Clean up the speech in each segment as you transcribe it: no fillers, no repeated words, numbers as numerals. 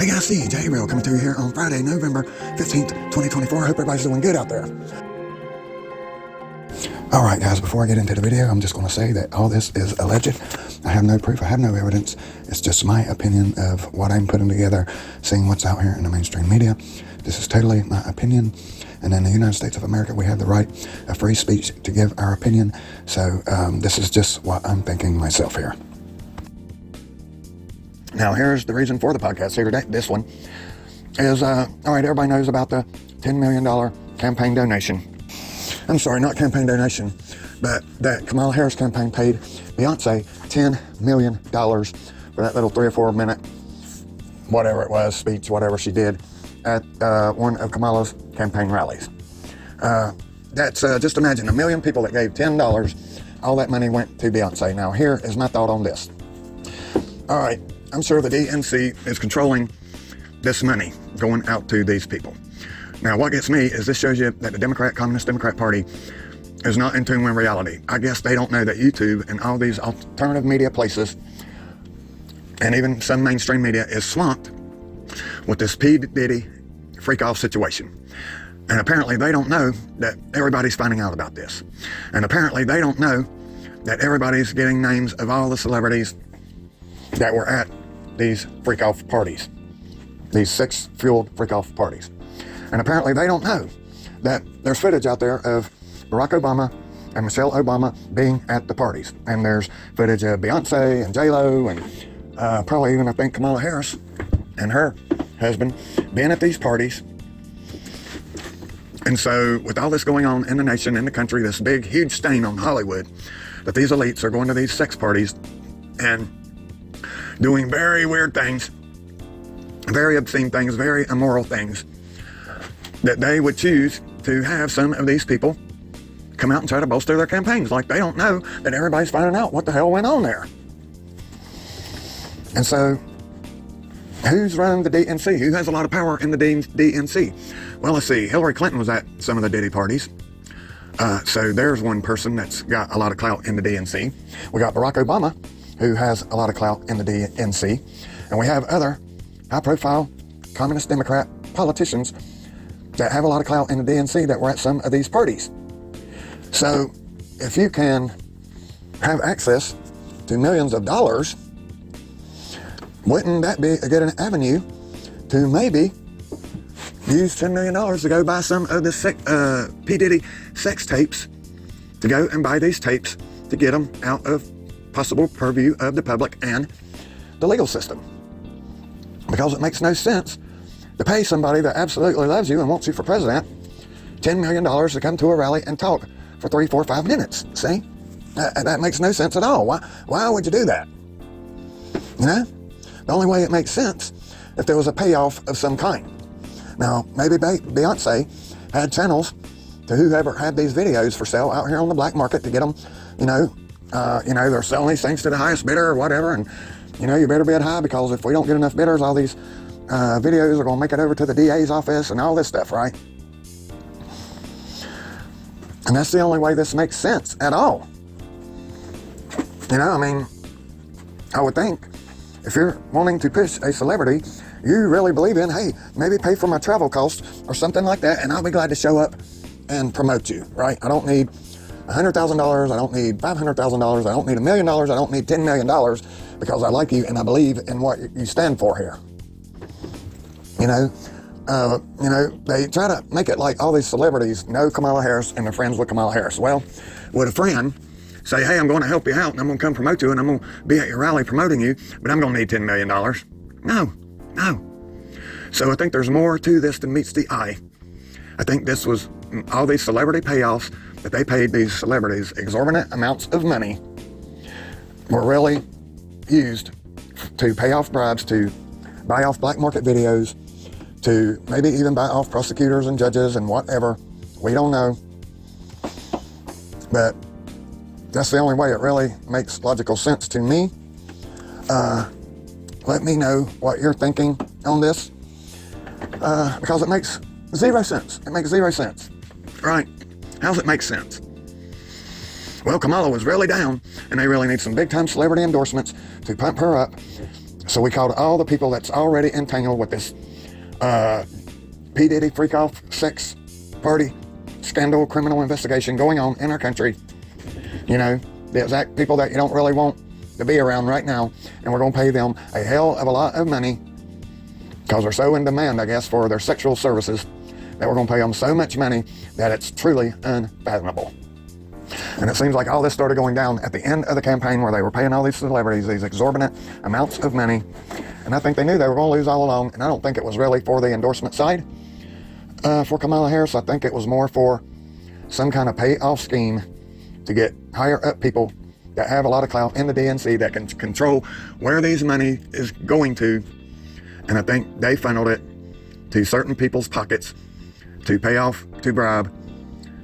Hey guys, J Real coming to you here on Friday, November 15th, 2024. I hope everybody's doing good out there. Alright guys, before I get into the video, I'm just going to say that all this is alleged. I have no proof, I have no evidence. It's just my opinion of what I'm putting together, seeing what's out here in the mainstream media. This is totally my opinion. And in the United States of America, we have the right of free speech to give our opinion. So this is just what I'm thinking myself here. Now, here's the reason for the podcast here today. This one is, all right, everybody knows about the $10 million campaign donation. I'm sorry, not campaign donation, but that Kamala Harris campaign paid Beyonce $10 million for that little 3 or 4 minute, whatever it was, speech, whatever she did at one of Kamala's campaign rallies. That's just imagine 1 million people that gave $10, all that money went to Beyonce. Now, here is my thought on this. All right. I'm sure the DNC is controlling this money going out to these people. Now, what gets me is this shows you that the Communist Democrat Party is not in tune with reality. I guess they don't know that YouTube and all these alternative media places, and even some mainstream media, is swamped with this P. Diddy freak-off situation. And apparently they don't know that everybody's finding out about this. And apparently they don't know that everybody's getting names of all the celebrities that were at these freak-off parties, these sex-fueled freak-off parties. And apparently they don't know that there's footage out there of Barack Obama and Michelle Obama being at the parties. And there's footage of Beyonce and J-Lo and probably even, I think, Kamala Harris and her husband being at these parties. And so with all this going on in the nation, in the country, this big, huge stain on Hollywood, that these elites are going to these sex parties and doing very weird things, very obscene things, very immoral things, that they would choose to have some of these people come out and try to bolster their campaigns. Like they don't know that everybody's finding out what the hell went on there. And so, who's running the DNC? Who has a lot of power in the DNC? Well, let's see. Hillary Clinton was at some of the Diddy parties. So there's one person that's got a lot of clout in the DNC. We got Barack Obama, who has a lot of clout in the DNC. And we have other high-profile Communist Democrat politicians that have a lot of clout in the DNC that were at some of these parties. So if you can have access to millions of dollars, wouldn't that be a good avenue to maybe use $10 million to go buy some of the P. Diddy sex tapes, to go and buy these tapes to get them out of possible purview of the public and the legal system? Because it makes no sense to pay somebody that absolutely loves you and wants you for president $10 million to come to a rally and talk for 3, 4, 5 minutes. See? That makes no sense at all. Why would you do that? You know? The only way it makes sense if there was a payoff of some kind. Now, maybe Beyonce had channels to whoever had these videos for sale out here on the black market to get them, they're selling these things to the highest bidder or whatever, and, you better bid high, because if we don't get enough bidders, all these videos are going to make it over to the DA's office and all this stuff, right? And that's the only way this makes sense at all. I would think if you're wanting to push a celebrity you really believe in, hey, maybe pay for my travel costs or something like that, and I'll be glad to show up and promote you, right? I don't need $100,000, I don't need $500,000, I don't need $1 million, I don't need $10 million, because I like you and I believe in what you stand for here. They try to make it like all these celebrities know Kamala Harris and they're friends with Kamala Harris. Well, would a friend say, hey, I'm going to help you out and I'm going to come promote you and I'm going to be at your rally promoting you, but I'm going to need $10 million? No. So I think there's more to this than meets the eye. I think this was all these celebrity payoffs that they paid these celebrities exorbitant amounts of money were really used to pay off bribes, to buy off black market videos, to maybe even buy off prosecutors and judges and whatever. We don't know. But that's the only way it really makes logical sense to me. Let me know what you're thinking on this, because it makes zero sense. It makes zero sense, right? How's it make sense? Well, Kamala was really down, and they really need some big-time celebrity endorsements to pump her up So we called all the people that's already entangled with this P. Diddy freak-off sex party scandal criminal investigation going on in our country. You know, the exact people that you don't really want to be around right now. And we're going to pay them a hell of a lot of money because they're so in demand, I guess, for their sexual services that we're going to pay them so much money that it's truly unfathomable. And it seems like all this started going down at the end of the campaign where they were paying all these celebrities these exorbitant amounts of money. And I think they knew they were going to lose all along. And I don't think it was really for the endorsement side for Kamala Harris. I think it was more for some kind of payoff scheme to get higher up people that have a lot of clout in the DNC that can control where these money is going to. And I think they funneled it to certain people's pockets to pay off, to bribe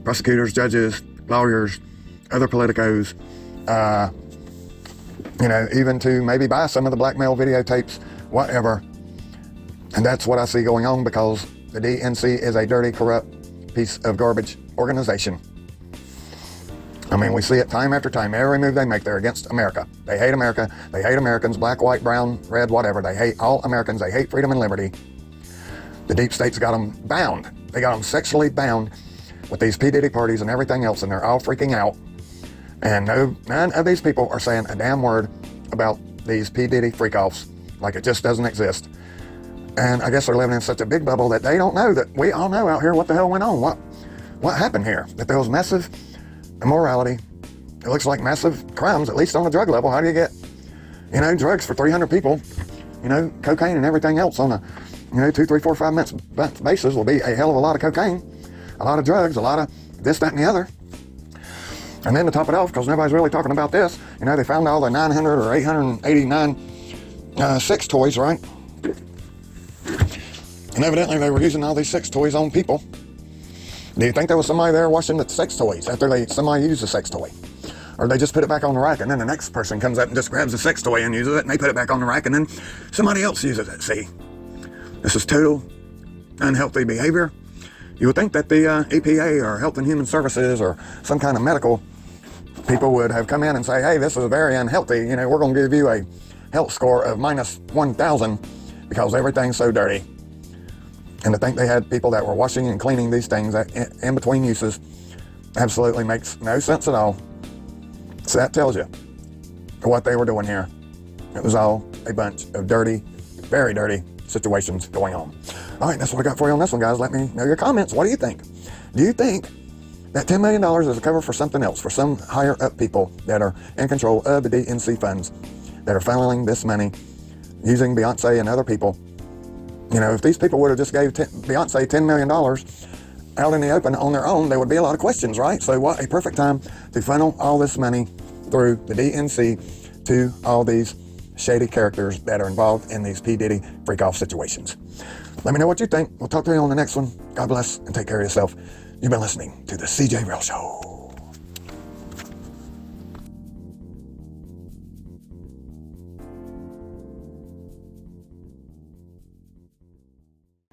prosecutors, judges, lawyers, other politicos, you know, even to maybe buy some of the blackmail videotapes, whatever. And that's what I see going on because the DNC is a dirty, corrupt piece of garbage organization. I mean, we see it time after time. Every move they make, they're against America. They hate America. They hate Americans, black, white, brown, red, whatever. They hate all Americans. They hate freedom and liberty. The deep state's got them bound. They got them sexually bound with these P. Diddy parties and everything else, and they're all freaking out. And none of these people are saying a damn word about these P. Diddy freak-offs, like it just doesn't exist. And I guess they're living in such a big bubble that they don't know that we all know out here what the hell went on, what happened here, that there was massive immorality. It looks like massive crimes, at least on the drug level. How do you get, you know, drugs for 300 people, you know, cocaine and everything else on a, you know, 2, 3, 4, 5 months basis will be a hell of a lot of cocaine, a lot of drugs, a lot of this, that, and the other. And then to top it off, because nobody's really talking about this, you know, they found all the 900 or 889 sex toys, right? And evidently they were using all these sex toys on people. Do you think there was somebody there washing the sex toys after somebody used the sex toy? Or they just put it back on the rack and then the next person comes up and just grabs the sex toy and uses it and they put it back on the rack and then somebody else uses it. See, this is total unhealthy behavior. You would think that the EPA or Health and Human Services or some kind of medical people would have come in and say, hey, this is very unhealthy. You know, we're going to give you a health score of minus 1,000 because everything's so dirty. And to think they had people that were washing and cleaning these things in between uses absolutely makes no sense at all. So that tells you what they were doing here. It was all a bunch of dirty, very dirty situations going on. All right, that's what I got for you on this one, guys. Let me know your comments. What do you think? Do you think that $10 million is a cover for something else, for some higher up people that are in control of the DNC funds that are funneling this money using Beyonce and other people? You know, if these people would have just gave Beyonce $10 million out in the open on their own, there would be a lot of questions, right? So what a perfect time to funnel all this money through the DNC to all these shady characters that are involved in these P. Diddy freak-off situations. Let me know what you think. We'll talk to you on the next one. God bless and take care of yourself. You've been listening to the CJ Real Show.